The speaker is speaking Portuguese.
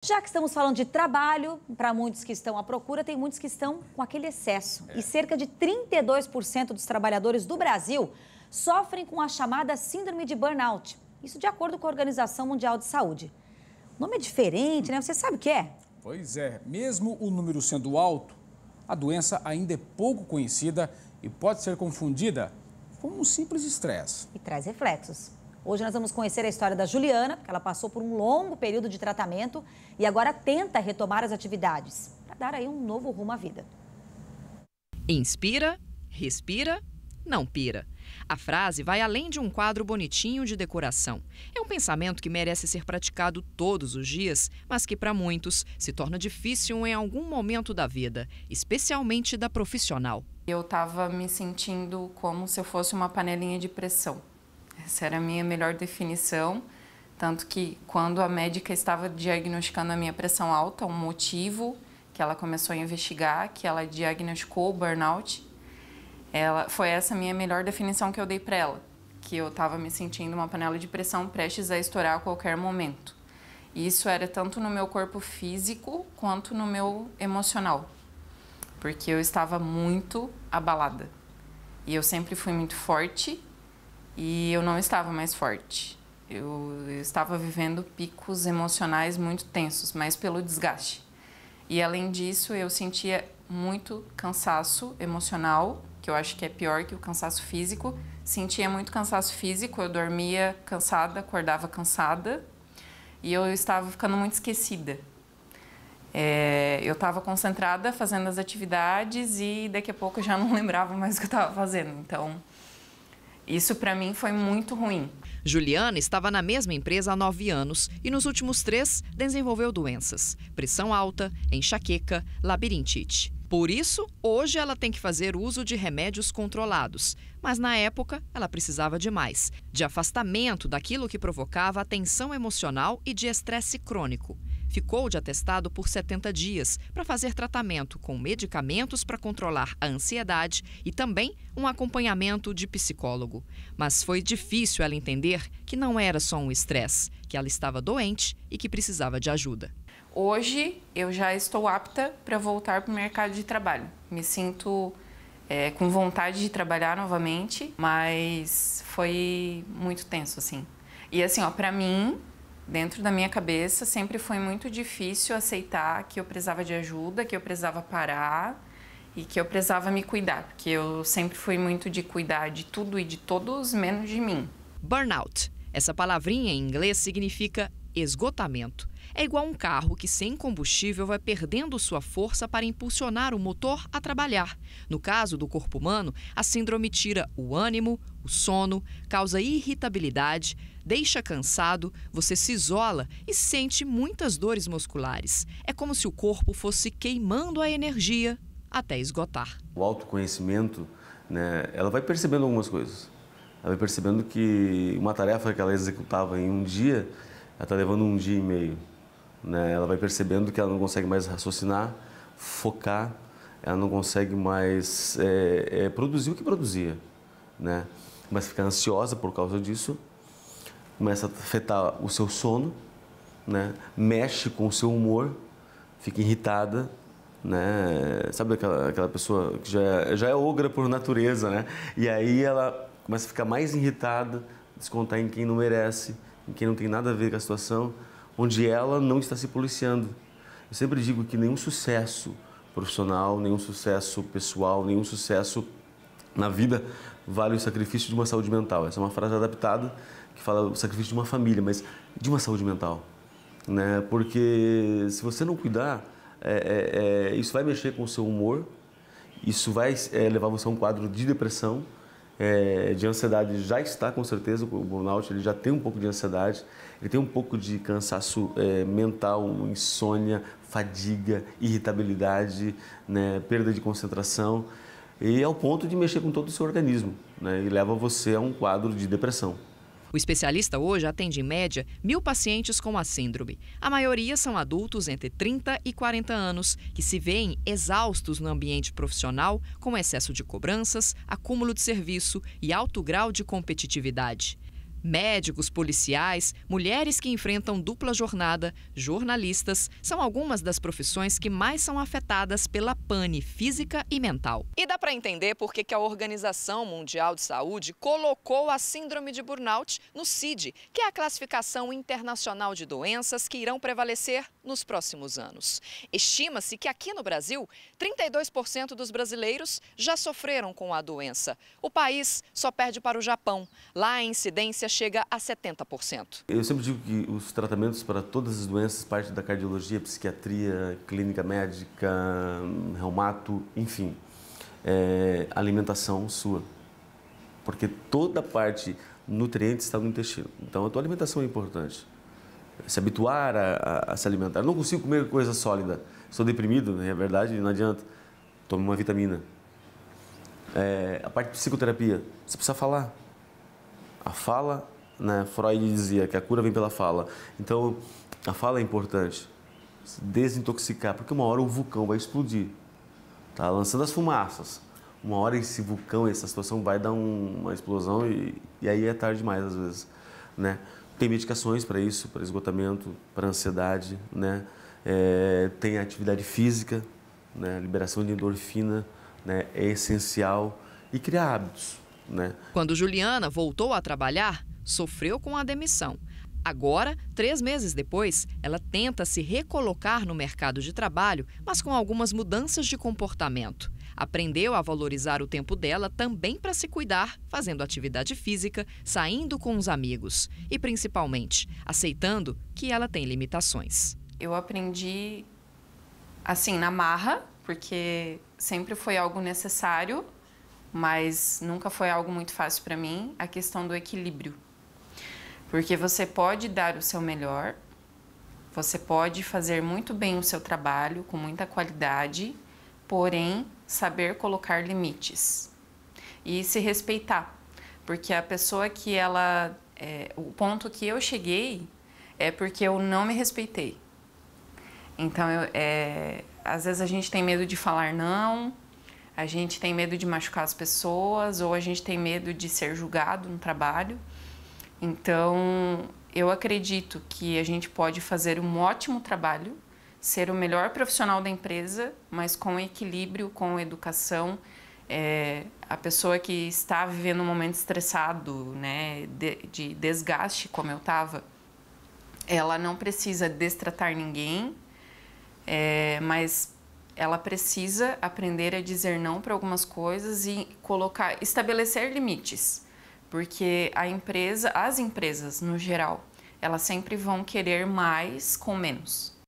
Já que estamos falando de trabalho, para muitos que estão à procura, tem muitos que estão com aquele excesso. E cerca de 32% dos trabalhadores do Brasil sofrem com a chamada síndrome de burnout. Isso de acordo com a Organização Mundial de Saúde. O nome é diferente, né? Você sabe o que é? Pois é, mesmo o número sendo alto, a doença ainda é pouco conhecida e pode ser confundida com um simples estresse. E traz reflexos. Hoje nós vamos conhecer a história da Juliana, que ela passou por um longo período de tratamento e agora tenta retomar as atividades para dar aí um novo rumo à vida. Inspira, respira, não pira. A frase vai além de um quadro bonitinho de decoração. É um pensamento que merece ser praticado todos os dias, mas que para muitos se torna difícil em algum momento da vida, especialmente da profissional. Eu estava me sentindo como se eu fosse uma panelinha de pressão. Essa era a minha melhor definição, tanto que quando a médica estava diagnosticando a minha pressão alta, um motivo que ela começou a investigar, que ela diagnosticou o burnout, foi essa minha melhor definição que eu dei para ela, que eu estava me sentindo uma panela de pressão prestes a estourar a qualquer momento. E isso era tanto no meu corpo físico quanto no meu emocional, porque eu estava muito abalada. E eu sempre fui muito forte, e eu não estava mais forte. Eu estava vivendo picos emocionais muito tensos, mas pelo desgaste. E além disso, eu sentia muito cansaço emocional, que eu acho que é pior que o cansaço físico. Sentia muito cansaço físico, eu dormia cansada, acordava cansada. E eu estava ficando muito esquecida. Eu estava concentrada fazendo as atividades e daqui a pouco eu já não lembrava mais o que eu estava fazendo. Então, isso para mim foi muito ruim. Juliana estava na mesma empresa há 9 anos e nos últimos 3 desenvolveu doenças: pressão alta, enxaqueca, labirintite. Por isso, hoje ela tem que fazer uso de remédios controlados. Mas na época, ela precisava de mais, de afastamento daquilo que provocava a tensão emocional e de estresse crônico. Ficou de atestado por 70 dias para fazer tratamento com medicamentos para controlar a ansiedade e também um acompanhamento de psicólogo. Mas foi difícil ela entender que não era só um estresse, que ela estava doente e que precisava de ajuda. Hoje eu já estou apta para voltar para o mercado de trabalho. Me sinto com vontade de trabalhar novamente, mas foi muito tenso, assim. E assim, para mim, dentro da minha cabeça, sempre foi muito difícil aceitar que eu precisava de ajuda, que eu precisava parar e que eu precisava me cuidar, porque eu sempre fui muito de cuidar de tudo e de todos, menos de mim. Burnout. Essa palavrinha em inglês significa esgotamento. É igual um carro que sem combustível vai perdendo sua força para impulsionar o motor a trabalhar. No caso do corpo humano, a síndrome tira o ânimo, o sono, causa irritabilidade, deixa cansado, você se isola e sente muitas dores musculares. É como se o corpo fosse queimando a energia até esgotar. O autoconhecimento, ela vai percebendo algumas coisas. Ela vai percebendo que uma tarefa que ela executava em um dia, ela está levando 1 dia e meio. Ela vai percebendo que ela não consegue mais raciocinar, focar, ela não consegue mais produzir o que produzia. Começa a ficar ansiosa por causa disso, começa a afetar o seu sono, mexe com o seu humor, fica irritada. Sabe aquela pessoa que já é ogra por natureza, E aí ela começa a ficar mais irritada, descontar em quem não merece, em quem não tem nada a ver com a situação, onde ela não está se policiando. Eu sempre digo que nenhum sucesso profissional, nenhum sucesso pessoal, nenhum sucesso na vida vale o sacrifício de uma saúde mental. Essa é uma frase adaptada que fala o sacrifício de uma família, mas de uma saúde mental. Porque se você não cuidar, isso vai mexer com o seu humor, isso vai levar você a um quadro de depressão, de ansiedade. Já está com certeza, o burnout ele já tem um pouco de ansiedade, ele tem um pouco de cansaço mental, insônia, fadiga, irritabilidade, perda de concentração, e ao ponto de mexer com todo o seu organismo, e leva você a um quadro de depressão. O especialista hoje atende em média 1.000 pacientes com a síndrome. A maioria são adultos entre 30 e 40 anos que se veem exaustos no ambiente profissional com excesso de cobranças, acúmulo de serviço e alto grau de competitividade. Médicos, policiais, mulheres que enfrentam dupla jornada, jornalistas, são algumas das profissões que mais são afetadas pela pane física e mental. E dá para entender por que a Organização Mundial de Saúde colocou a síndrome de burnout no CID, que é a classificação internacional de doenças que irão prevalecer nos próximos anos. Estima-se que aqui no Brasil, 32% dos brasileiros já sofreram com a doença. O país só perde para o Japão. Lá a incidência chega a 70%. Eu sempre digo que os tratamentos para todas as doenças partem da cardiologia, psiquiatria, clínica médica, reumato, enfim, alimentação sua. Porque toda a parte nutriente está no intestino. Então a tua alimentação é importante. Se habituar a se alimentar. Eu não consigo comer coisa sólida. Estou deprimido, é verdade, não adianta. Tome uma vitamina. A parte de psicoterapia, você precisa falar. A fala, né? Freud dizia que a cura vem pela fala. Então, a fala é importante. Desintoxicar, porque uma hora o vulcão vai explodir. Tá lançando as fumaças. Uma hora esse vulcão, essa situação vai dar uma explosão e aí é tarde demais às vezes, né? Tem medicações para isso, para esgotamento, para ansiedade, né? Tem atividade física, né? Liberação de endorfina, né? É essencial e criar hábitos, né? Quando Juliana voltou a trabalhar, sofreu com a demissão. Agora, 3 meses depois, ela tenta se recolocar no mercado de trabalho, mas com algumas mudanças de comportamento. Aprendeu a valorizar o tempo dela também para se cuidar, fazendo atividade física, saindo com os amigos e, principalmente, aceitando que ela tem limitações. Eu aprendi, assim, na marra, porque sempre foi algo necessário, mas nunca foi algo muito fácil para mim, a questão do equilíbrio. Porque você pode dar o seu melhor, você pode fazer muito bem o seu trabalho, com muita qualidade, porém, saber colocar limites e se respeitar. Porque a pessoa que ela... o ponto que eu cheguei é porque eu não me respeitei. Então, às vezes a gente tem medo de falar não, a gente tem medo de machucar as pessoas, ou a gente tem medo de ser julgado no trabalho. Então, eu acredito que a gente pode fazer um ótimo trabalho, ser o melhor profissional da empresa, mas com equilíbrio, com educação. A pessoa que está vivendo um momento estressado, né, de desgaste, como eu estava, ela não precisa destratar ninguém, mas ela precisa aprender a dizer não para algumas coisas e estabelecer limites. Porque as empresas, no geral, elas sempre vão querer mais com menos.